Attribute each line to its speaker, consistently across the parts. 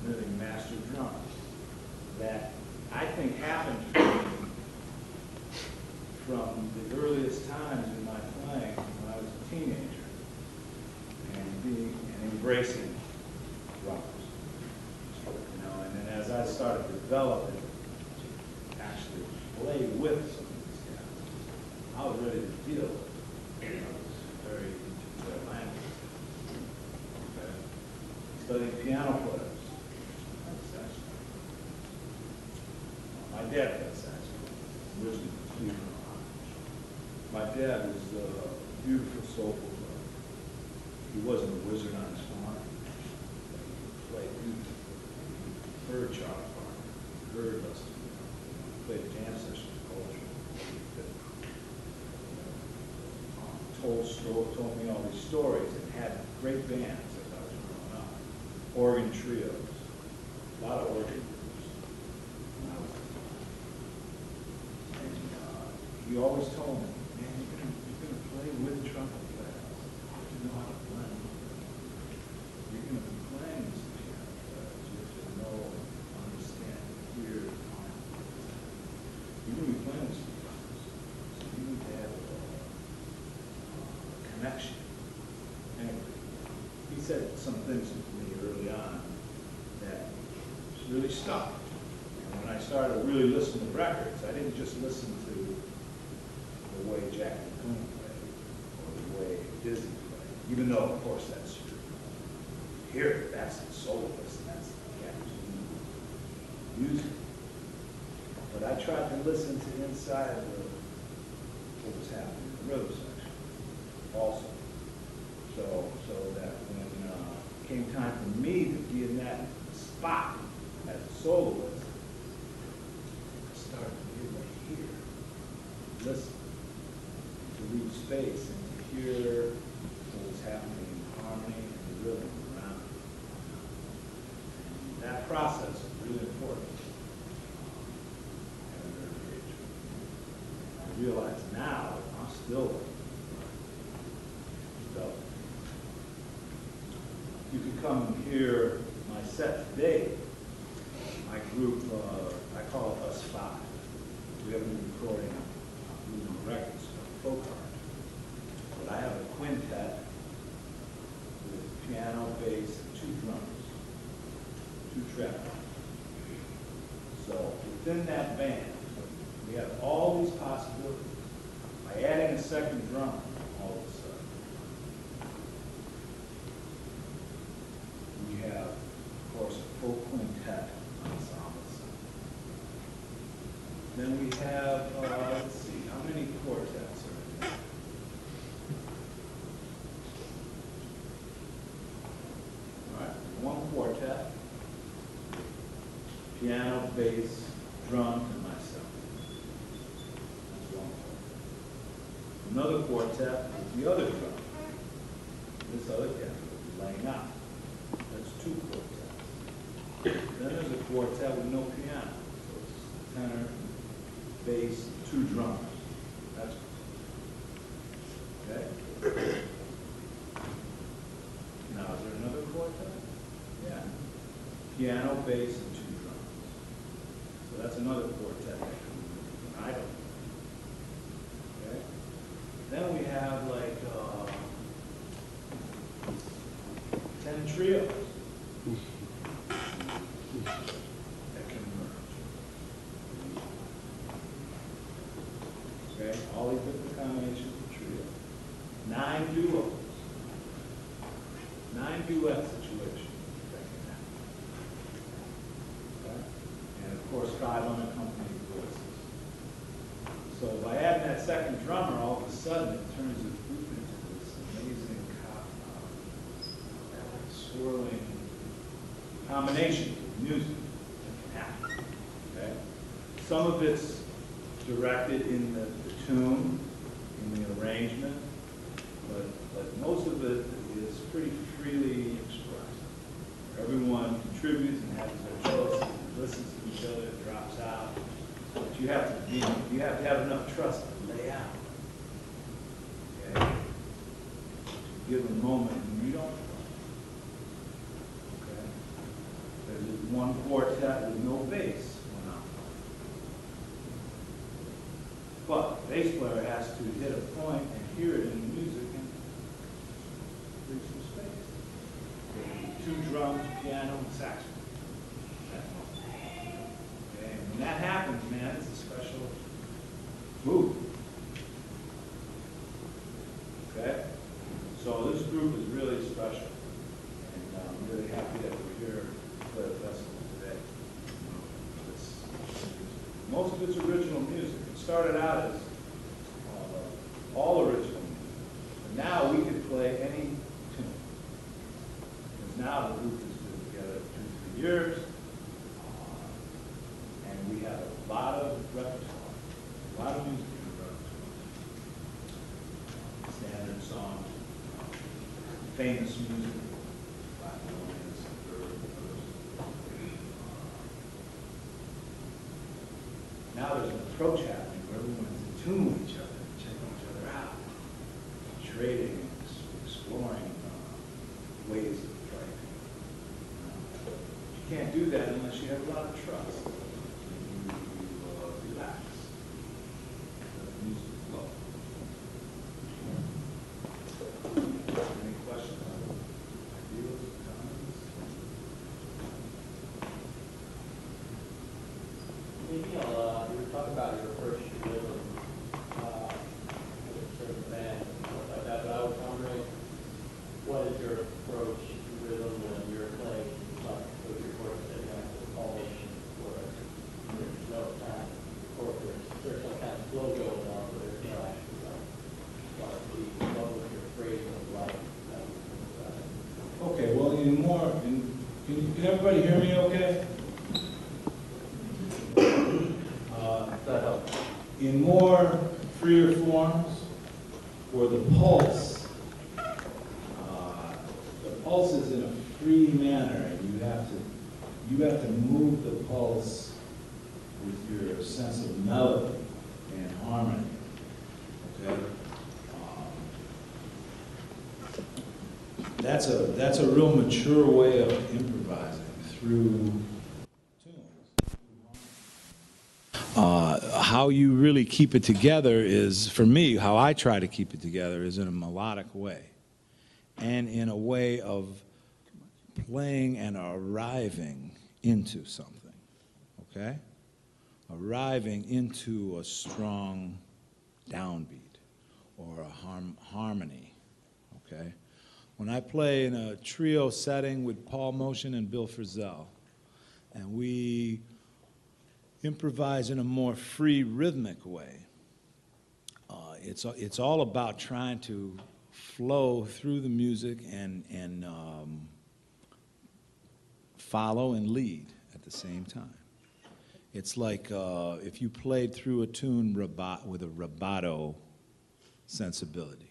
Speaker 1: really master drummer that I think happened from the earliest times in my playing when I was a teenager and embracing drummers. You know, and then as I started to develop it, actually play with some of these guys, I was ready to deal with it. You know, it was very into their language. Okay. Studying piano players. My dad played saxophone, originally from Cleveland, Ohio. My dad was a beautiful, soulful player. He wasn't a wizard on his farm. He played beautifully. He heard Charlie Parker, heard Lester, played jam sessions, culture. Told me all these stories and had great bands as I was growing up. Organ trios, a lot of organ groups. And he always told me, man, you're gonna play with trumpet players. You know how to blend. You're gonna be playing with some piano players. You have to know, understand, hear, you're gonna be playing with some drummers. So you need to have connection. Anyway, he said some things to me early on that really stuck. And when I started to really listen to records, I didn't just listen to the way Jack McCoon played or the way Dizzy played, even though, of course, that's true. Here, that's the soloist, that's the music. But I tried to listen to inside of what was happening in the rhythm section also. So that when it came time for me to be in that spot as a soloist, I started to be able to hear, listen, to read space and to hear what was happening in harmony and the rhythm around me. And that process is really important at an early age. I realize now I'm still developing. You can come and hear my set today. My group, I call it Us Five. We have a new recording on Blue Records, folk art. But I have a quintet with piano, bass, and 2 drummers, 2 trebles. So within that band, we have all these possibilities. By adding a second drummer, all of a sudden, we have, of course, a full quintet ensemble. Then we have, let's see, how many quartets are there? All right, 1 quartet, piano, bass, drums, and myself. That's 1 quartet. Another quartet is the other drum. This other guy is laying out. That's 2 quartets. Then there's a quartet with no piano. So it's tenor, bass, 2 drummers. That's okay. Now, is there another quartet? Yeah. Piano, bass, and 2 drums. So that's another quartet that comes with an idol. Okay. Then we have like 10 trios that can merge. Okay, all these different combinations of trios. 9 duos. 9 duet situations that can happen. Okay? And of course, 5 unaccompanied voices. So by adding that second drummer, all of a sudden it turns the group into this amazing swirling combination of music that can happen. Okay? Some of it's directed in the tune, in the arrangement, but most of it is pretty freely expressed. Everyone contributes and has their choice, and listens to each other, it drops out. But you have to have enough trust to lay out. Okay? To give a moment when you don't play. Okay? one quartet with no bass went on. But the bass player has to hit a point and hear it in the music and leave some space. 2 drums, piano, and saxophone. Okay, and when that happens, man, it's a special move. Okay? So this group is really special. And I'm really happy that we're here to play the festival today. Most of it's original music. It started out as all original music. But now we can play any tune. Because now the group has been together 2-3 years. And we have a lot of repertoire, a lot of music in the repertoire. Standard songs, famous music, now there's an approach happening where everyone's in tune with each other, checking each other out, trading, exploring ways of playing. You can't do that unless you have a lot of trust. You relax. Let the music flow. Any questions? Ideas? Comments?
Speaker 2: Maybe you were talking about your first rhythm, sort of band, stuff like that, but I was wondering, what is your approach to rhythm when you're playing, with your chords that you have to polish, or there's no kind of chord, there's some kind of flow going on, but there's no actually what was your phrasing like?
Speaker 1: Okay, well, can everybody hear me okay? In more freer forms, or the pulse is in a free manner, and you have to move the pulse with your sense of melody and harmony. Okay, that's a real mature way of improvising through. How you really keep it together is, for me, how I try to keep it together is in a melodic way and in a way of playing and arriving into something, okay? Arriving into a strong downbeat or a harmony, okay? When I play in a trio setting with Paul Motion and Bill Frisell, and we improvise in a more free rhythmic way. It's all about trying to flow through the music and follow and lead at the same time. It's like if you played through a tune with a rubato sensibility.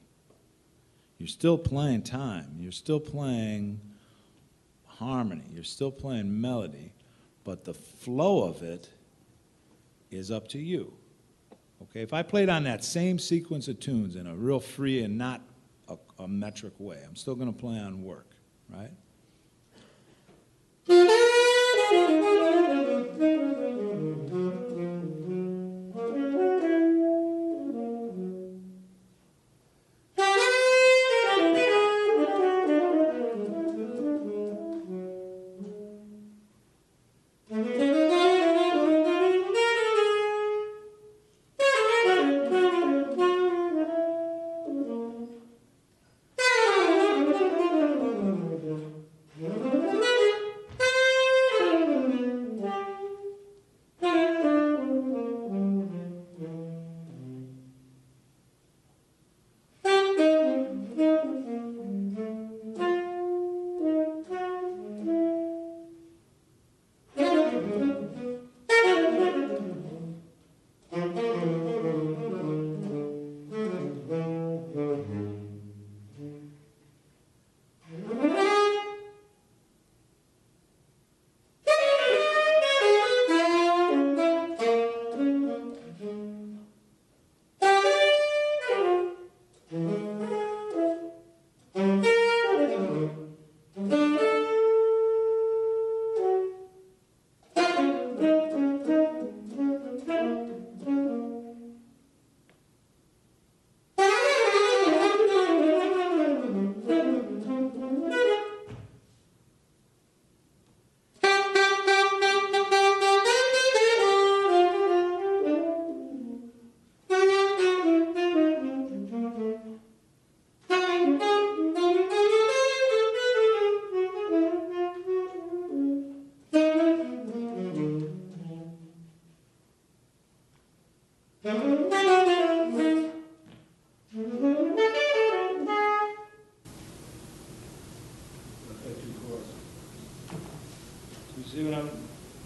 Speaker 1: You're still playing time, you're still playing harmony, you're still playing melody, but the flow of it is up to you. Okay, if I played on that same sequence of tunes in a real free and not a metric way, I'm still going to play on work, right?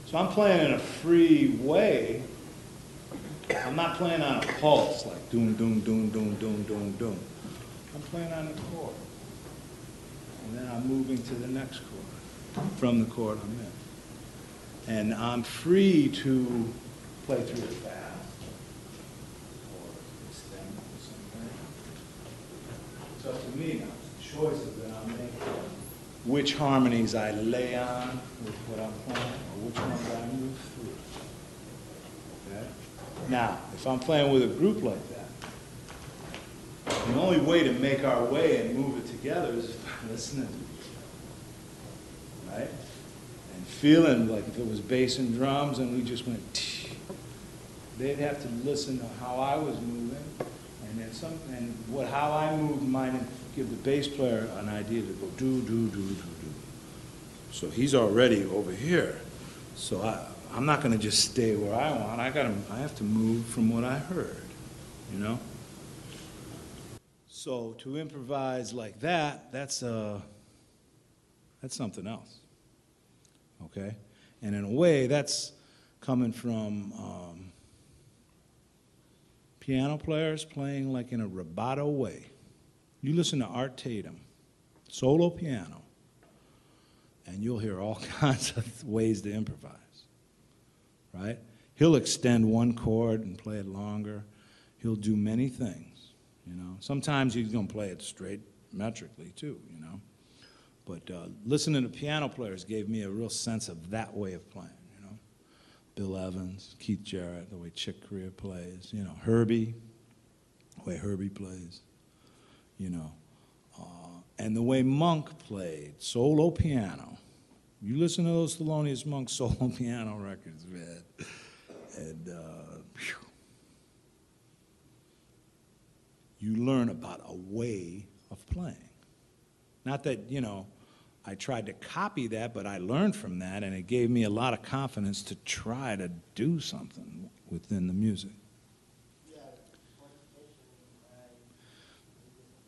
Speaker 1: so I'm playing in a free way. I'm not playing on a pulse, like doom, doom, doom, doom, doom, doom, doom. I'm playing on a chord. And then I'm moving to the next chord from the chord I'm in. And I'm free to play through it fast or extend something. It's up to me now. It's the choices that I'm making. Which harmonies I lay on with what I'm playing, or which ones I move through. Okay? Now, if I'm playing with a group like that, the only way to make our way and move it together is by listening to each other, right? And feeling like if it was bass and drums and we just went, tsh, they'd have to listen to how I was moving, and then how I moved might give the bass player an idea to go do, do, do, do, do. So he's already over here. So I'm not going to just stay where I want. I have to move from what I heard, you know? So to improvise like that, that's something else, okay? And in a way, that's coming from piano players playing like in a rubato way. You listen to Art Tatum, solo piano, and you'll hear all kinds of ways to improvise, right? He'll extend one chord and play it longer. He'll do many things, you know. Sometimes he's going to play it straight metrically too, you know. But listening to piano players gave me a real sense of that way of playing, you know. Bill Evans, Keith Jarrett, the way Chick Corea plays, you know, Herbie, the way Herbie plays. You know, and the way Monk played solo piano. You listen to those Thelonious Monk solo piano records, man, and you learn about a way of playing. Not that, you know, I tried to copy that, but I learned from that, and it gave me a lot of confidence to try to do something within the music.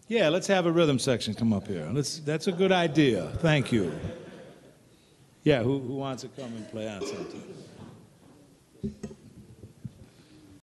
Speaker 1: Yeah, let's have a rhythm section come up here. That's a good idea. Thank you. Yeah, who wants to come and play on something?